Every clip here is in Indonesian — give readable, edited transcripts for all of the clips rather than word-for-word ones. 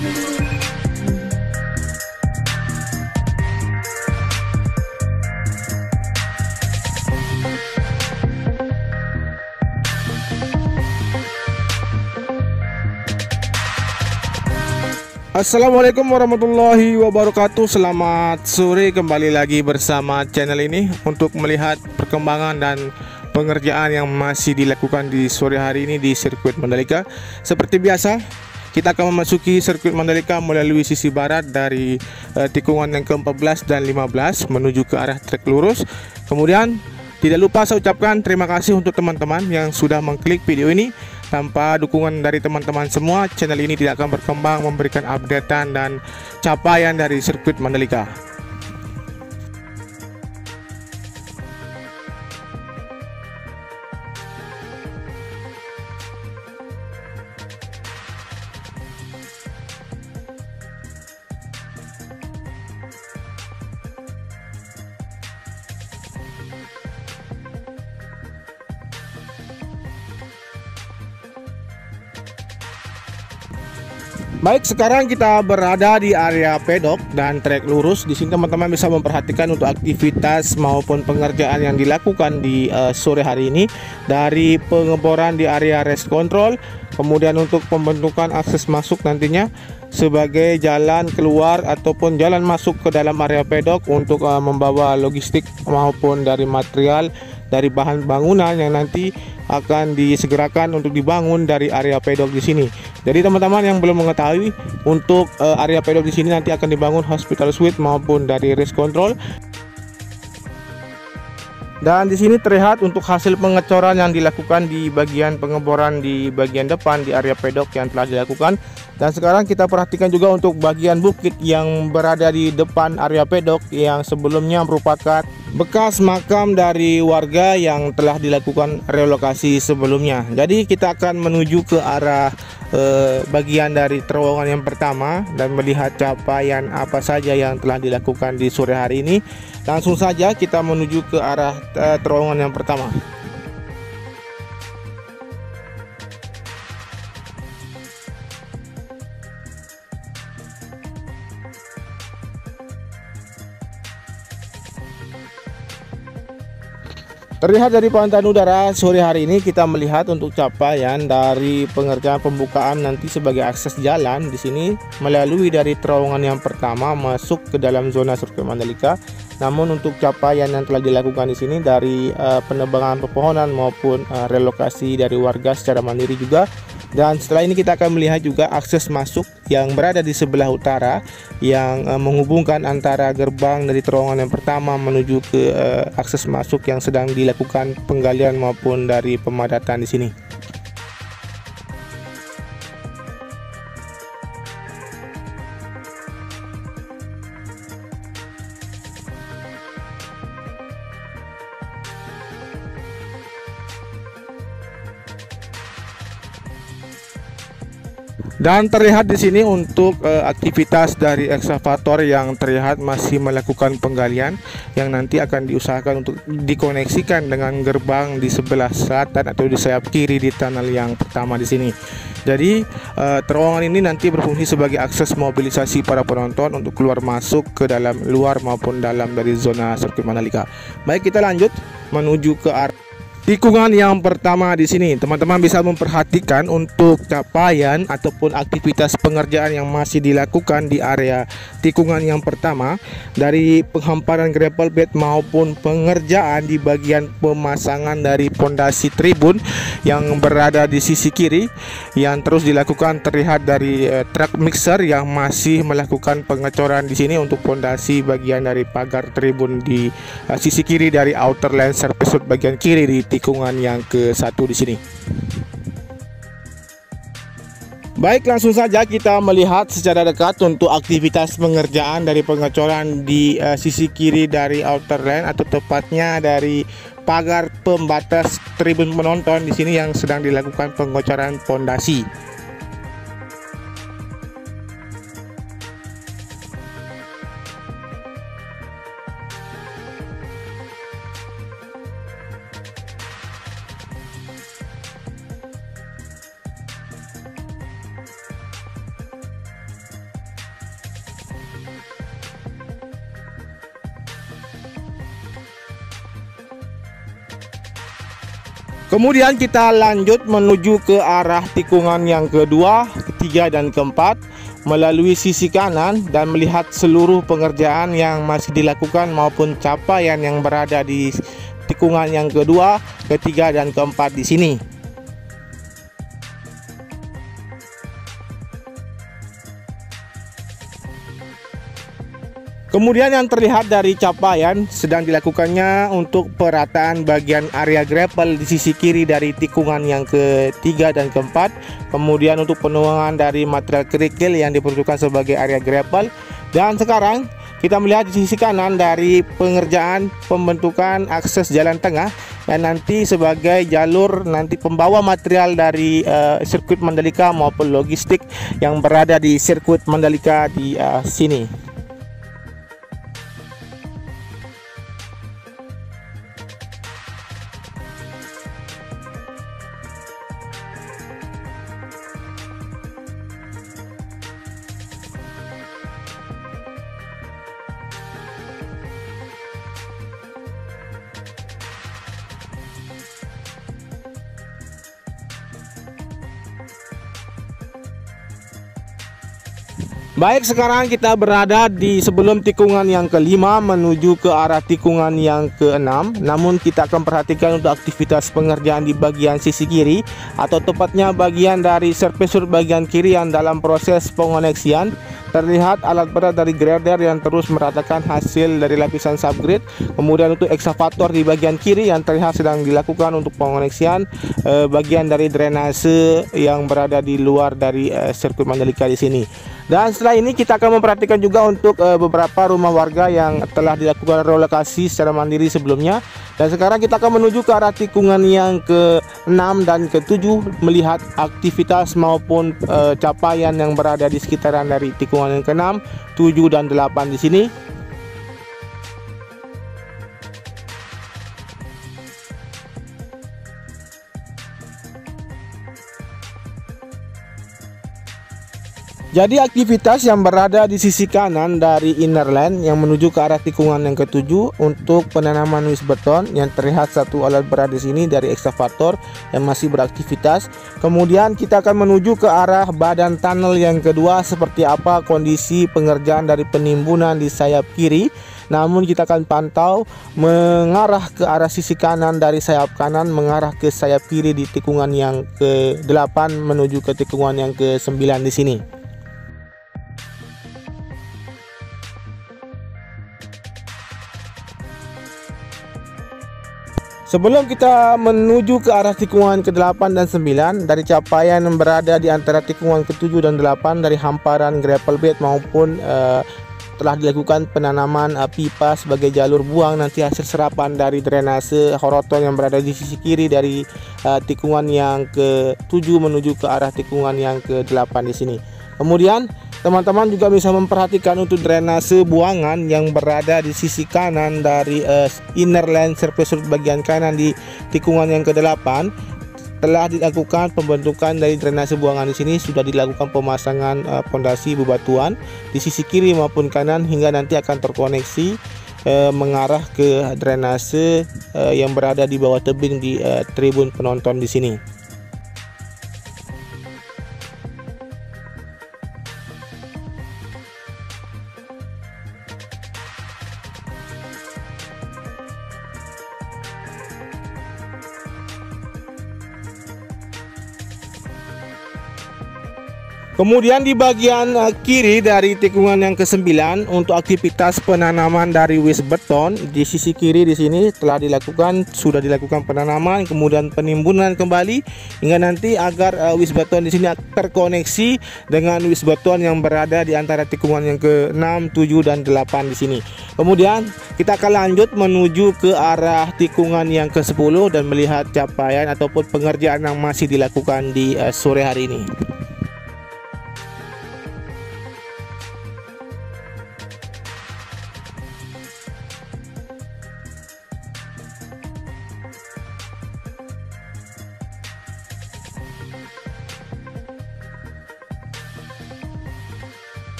Assalamualaikum warahmatullahi wabarakatuh. Selamat sore, kembali lagi bersama channel ini untuk melihat perkembangan dan pengerjaan yang masih dilakukan di sore hari ini di sirkuit Mandalika. Seperti biasa, kita akan memasuki sirkuit Mandalika melalui sisi barat dari tikungan yang ke-14 dan 15 menuju ke arah trek lurus. Kemudian tidak lupa saya ucapkan terima kasih untuk teman-teman yang sudah mengklik video ini. Tanpa dukungan dari teman-teman semua, channel ini tidak akan berkembang memberikan updatean dan capaian dari sirkuit Mandalika. Baik, sekarang kita berada di area pedok dan trek lurus. Di sini teman-teman bisa memperhatikan untuk aktivitas maupun pengerjaan yang dilakukan di sore hari ini, dari pengeboran di area race control, kemudian untuk pembentukan akses masuk nantinya sebagai jalan keluar ataupun jalan masuk ke dalam area pedok untuk membawa logistik maupun dari material dari bahan bangunan yang nanti akan disegerakan untuk dibangun dari area pedok di sini. Jadi teman-teman yang belum mengetahui, untuk area pedok di sini nanti akan dibangun hospital suite maupun dari race control. Dan di sini terlihat untuk hasil pengecoran yang dilakukan di bagian pengeboran di bagian depan di area pedok yang telah dilakukan. Dan sekarang kita perhatikan juga untuk bagian bukit yang berada di depan area pedok yang sebelumnya merupakan bekas makam dari warga yang telah dilakukan relokasi sebelumnya. Jadi kita akan menuju ke arah bagian dari terowongan yang pertama dan melihat capaian apa saja yang telah dilakukan di sore hari ini. Langsung saja kita menuju ke arah terowongan yang pertama. Terlihat dari pantauan udara sore hari ini, kita melihat untuk capaian dari pengerjaan pembukaan nanti sebagai akses jalan di sini melalui dari terowongan yang pertama masuk ke dalam zona sirkuit Mandalika. Namun untuk capaian yang telah dilakukan di sini dari penebangan pepohonan maupun relokasi dari warga secara mandiri juga. Dan setelah ini kita akan melihat juga akses masuk yang berada di sebelah utara yang menghubungkan antara gerbang dari terowongan yang pertama menuju ke akses masuk yang sedang dilakukan penggalian maupun dari pemadatan di sini. Dan terlihat di sini untuk aktivitas dari ekskavator yang terlihat masih melakukan penggalian yang nanti akan diusahakan untuk dikoneksikan dengan gerbang di sebelah selatan atau di sayap kiri di tunnel yang pertama di sini. Jadi terowongan ini nanti berfungsi sebagai akses mobilisasi para penonton untuk keluar masuk ke dalam luar maupun dalam dari zona sirkuit Mandalika. Baik, kita lanjut menuju ke arah tikungan yang pertama di sini. Teman-teman bisa memperhatikan untuk capaian ataupun aktivitas pengerjaan yang masih dilakukan di area tikungan yang pertama, dari penghamparan gravel bed maupun pengerjaan di bagian pemasangan dari pondasi tribun yang berada di sisi kiri yang terus dilakukan. Terlihat dari truk mixer yang masih melakukan pengecoran di sini untuk pondasi bagian dari pagar tribun di sisi kiri dari outer lane service road bagian kiri di tikungan yang ke-1 di sini. Baik, langsung saja kita melihat secara dekat untuk aktivitas pengerjaan dari pengecoran di sisi kiri dari outer lane atau tepatnya dari pagar pembatas tribun penonton di sini yang sedang dilakukan pengecoran pondasi. Kemudian kita lanjut menuju ke arah tikungan yang kedua, ketiga dan keempat melalui sisi kanan dan melihat seluruh pengerjaan yang masih dilakukan maupun capaian yang berada di tikungan yang kedua, ketiga dan keempat di sini. Kemudian yang terlihat dari capaian sedang dilakukannya untuk perataan bagian area gravel di sisi kiri dari tikungan yang ketiga dan keempat. Kemudian untuk penuangan dari material kerikil yang diperuntukkan sebagai area gravel. Dan sekarang kita melihat di sisi kanan dari pengerjaan pembentukan akses jalan tengah yang nanti sebagai jalur nanti pembawa material dari sirkuit Mandalika maupun logistik yang berada di sirkuit Mandalika di sini. Baik, sekarang kita berada di sebelum tikungan yang kelima menuju ke arah tikungan yang keenam. Namun kita akan perhatikan untuk aktivitas pengerjaan di bagian sisi kiri, atau tepatnya bagian dari surface bagian kiri yang dalam proses pengoneksian. Terlihat alat berat dari grader yang terus meratakan hasil dari lapisan subgrade. Kemudian untuk eksavator di bagian kiri yang terlihat sedang dilakukan untuk pengoneksian bagian dari drainase yang berada di luar dari sirkuit Mandalika di sini. Dan setelah ini kita akan memperhatikan juga untuk beberapa rumah warga yang telah dilakukan relokasi secara mandiri sebelumnya. Dan sekarang kita akan menuju ke arah tikungan yang ke-6 dan ke-7 melihat aktivitas maupun capaian yang berada di sekitaran dari tikungan yang ke-6, 7 dan 8 di sini. Jadi aktivitas yang berada di sisi kanan dari inner lane yang menuju ke arah tikungan yang ke-7 untuk penanaman wis beton yang terlihat satu alat berat di sini dari ekskavator yang masih beraktivitas. Kemudian kita akan menuju ke arah badan tunnel yang kedua, seperti apa kondisi pengerjaan dari penimbunan di sayap kiri. Namun kita akan pantau mengarah ke arah sisi kanan dari sayap kanan mengarah ke sayap kiri di tikungan yang ke-8 menuju ke tikungan yang ke-9 di sini. Sebelum kita menuju ke arah tikungan ke-8 dan 9, dari capaian yang berada di antara tikungan ke-7 dan 8 dari hamparan gravel bed maupun telah dilakukan penanaman pipa sebagai jalur buang nanti hasil serapan dari drainase horoton yang berada di sisi kiri dari tikungan yang ke-7 menuju ke arah tikungan yang ke-8 di sini. Kemudian teman-teman juga bisa memperhatikan untuk drainase buangan yang berada di sisi kanan dari inner lane surface bagian kanan di tikungan yang ke-8. Telah dilakukan pembentukan dari drainase buangan di sini, sudah dilakukan pemasangan pondasi bebatuan di sisi kiri maupun kanan hingga nanti akan terkoneksi mengarah ke drainase yang berada di bawah tebing di tribun penonton di sini. Kemudian di bagian kiri dari tikungan yang ke-9 untuk aktivitas penanaman dari wis beton di sisi kiri di sini sudah dilakukan penanaman, kemudian penimbunan kembali hingga nanti agar wis beton di sini terkoneksi dengan wis beton yang berada di antara tikungan yang ke-6, 7 dan 8 di sini. Kemudian kita akan lanjut menuju ke arah tikungan yang ke-10 dan melihat capaian ataupun pengerjaan yang masih dilakukan di sore hari ini.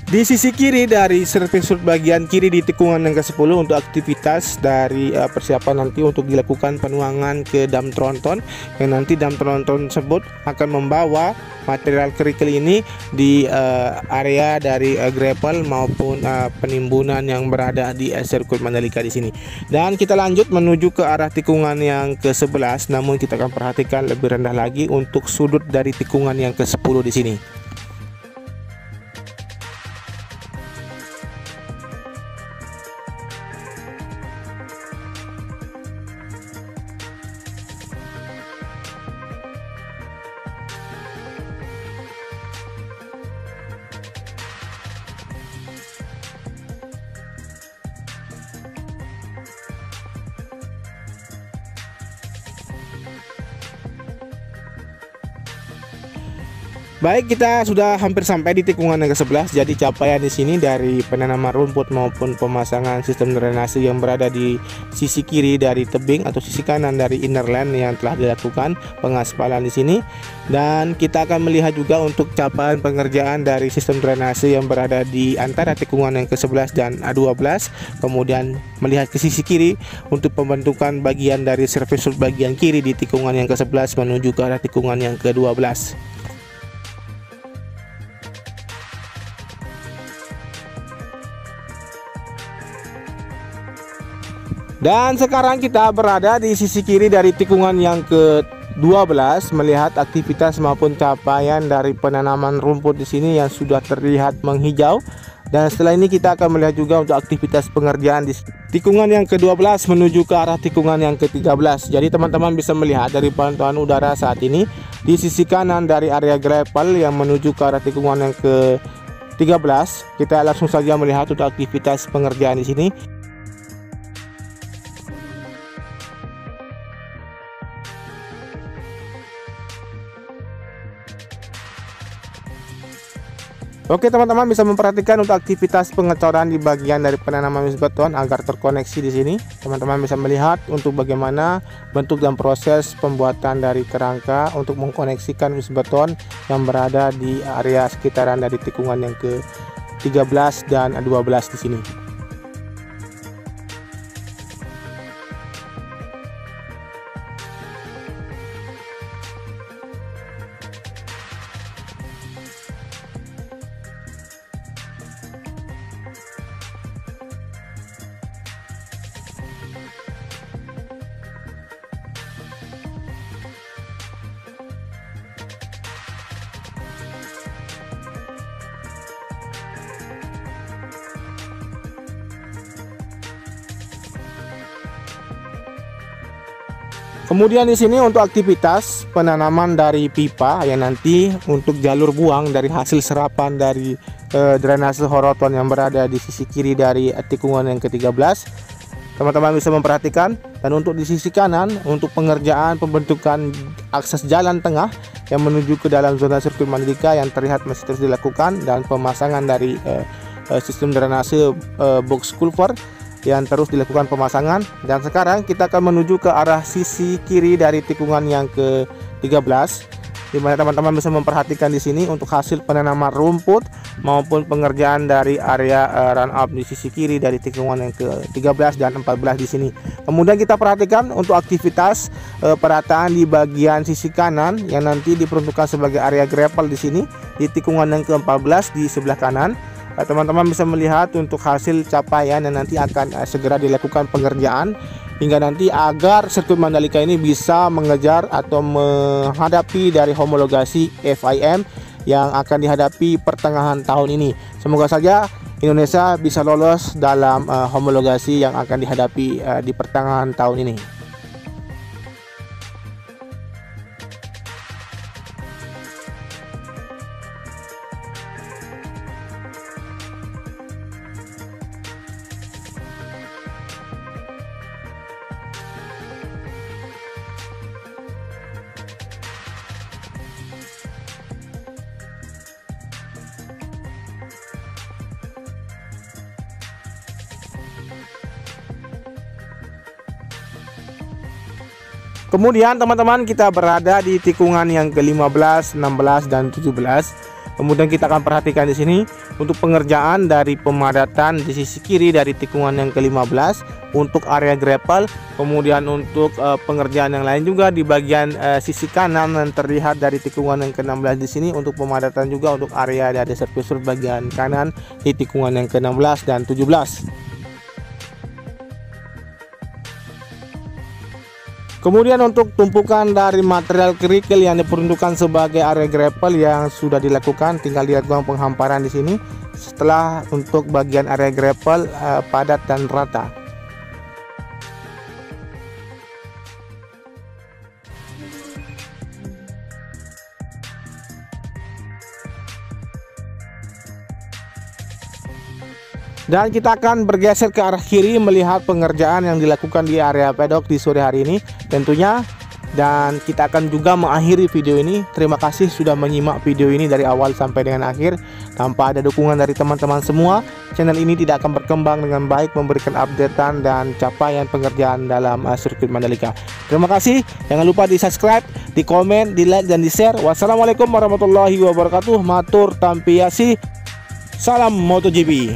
Di sisi kiri dari surface root bagian kiri di tikungan yang ke-10 untuk aktivitas dari persiapan nanti untuk dilakukan penuangan ke dam tronton, yang nanti dam tronton tersebut akan membawa material kerikil ini di area dari gravel maupun penimbunan yang berada di sirkuit Mandalika di sini. Dan kita lanjut menuju ke arah tikungan yang ke-11, namun kita akan perhatikan lebih rendah lagi untuk sudut dari tikungan yang ke-10 di sini. Baik, kita sudah hampir sampai di tikungan yang ke-11. Jadi capaian di sini dari penanaman rumput maupun pemasangan sistem drainase yang berada di sisi kiri dari tebing atau sisi kanan dari innerland yang telah dilakukan pengaspalan di sini. Dan kita akan melihat juga untuk capaian pengerjaan dari sistem drainase yang berada di antara tikungan yang ke-11 dan 12. Kemudian melihat ke sisi kiri untuk pembentukan bagian dari surface root bagian kiri di tikungan yang ke-11 menuju ke arah tikungan yang ke-12. Dan sekarang kita berada di sisi kiri dari tikungan yang ke-12, melihat aktivitas maupun capaian dari penanaman rumput di sini yang sudah terlihat menghijau. Dan setelah ini kita akan melihat juga untuk aktivitas pengerjaan di tikungan yang ke-12 menuju ke arah tikungan yang ke-13. Jadi teman-teman bisa melihat dari pantauan udara saat ini di sisi kanan dari area gravel yang menuju ke arah tikungan yang ke-13, kita langsung saja melihat untuk aktivitas pengerjaan di sini. Oke teman-teman, bisa memperhatikan untuk aktivitas pengecoran di bagian dari penanaman mis beton agar terkoneksi di sini. Teman-teman bisa melihat untuk bagaimana bentuk dan proses pembuatan dari kerangka untuk mengkoneksikan mis beton yang berada di area sekitaran dari tikungan yang ke-13 dan 12 di sini. Kemudian di sini untuk aktivitas penanaman dari pipa yang nanti untuk jalur buang dari hasil serapan dari drainase horoton yang berada di sisi kiri dari tikungan yang ke-13. Teman-teman bisa memperhatikan. Dan untuk di sisi kanan untuk pengerjaan pembentukan akses jalan tengah yang menuju ke dalam zona sirkuit Mandalika yang terlihat masih terus dilakukan, dan pemasangan dari sistem drainase box culvert yang terus dilakukan pemasangan. Dan sekarang kita akan menuju ke arah sisi kiri dari tikungan yang ke-13, di mana teman-teman bisa memperhatikan di sini untuk hasil penanaman rumput maupun pengerjaan dari area run up di sisi kiri dari tikungan yang ke-13 dan 14 di sini. Kemudian kita perhatikan untuk aktivitas perataan di bagian sisi kanan yang nanti diperuntukkan sebagai area gravel di sini di tikungan yang ke-14 di sebelah kanan. Teman-teman bisa melihat untuk hasil capaian yang nanti akan segera dilakukan pengerjaan hingga nanti agar sirkuit Mandalika ini bisa mengejar atau menghadapi dari homologasi FIM yang akan dihadapi pertengahan tahun ini. Semoga saja Indonesia bisa lolos dalam homologasi yang akan dihadapi di pertengahan tahun ini. Kemudian teman-teman kita berada di tikungan yang ke-15, 16 dan 17. Kemudian kita akan perhatikan di sini untuk pengerjaan dari pemadatan di sisi kiri dari tikungan yang ke-15 untuk area gravel. Kemudian untuk pengerjaan yang lain juga di bagian sisi kanan yang terlihat dari tikungan yang ke-16 di sini untuk pemadatan juga untuk area dari surface road bagian kanan di tikungan yang ke-16 dan 17. Kemudian untuk tumpukan dari material kerikil yang diperuntukkan sebagai area gravel yang sudah dilakukan, tinggal dilakukan penghamparan di sini setelah untuk bagian area gravel padat dan rata. Dan kita akan bergeser ke arah kiri melihat pengerjaan yang dilakukan di area pedok di sore hari ini tentunya. Dan kita akan juga mengakhiri video ini. Terima kasih sudah menyimak video ini dari awal sampai dengan akhir. Tanpa ada dukungan dari teman-teman semua, channel ini tidak akan berkembang dengan baik, memberikan updatean dan capaian pengerjaan dalam sirkuit Mandalika. Terima kasih. Jangan lupa di subscribe, di komen, di like, dan di share. Wassalamualaikum warahmatullahi wabarakatuh. Matur tampiasi. Salam MotoGP.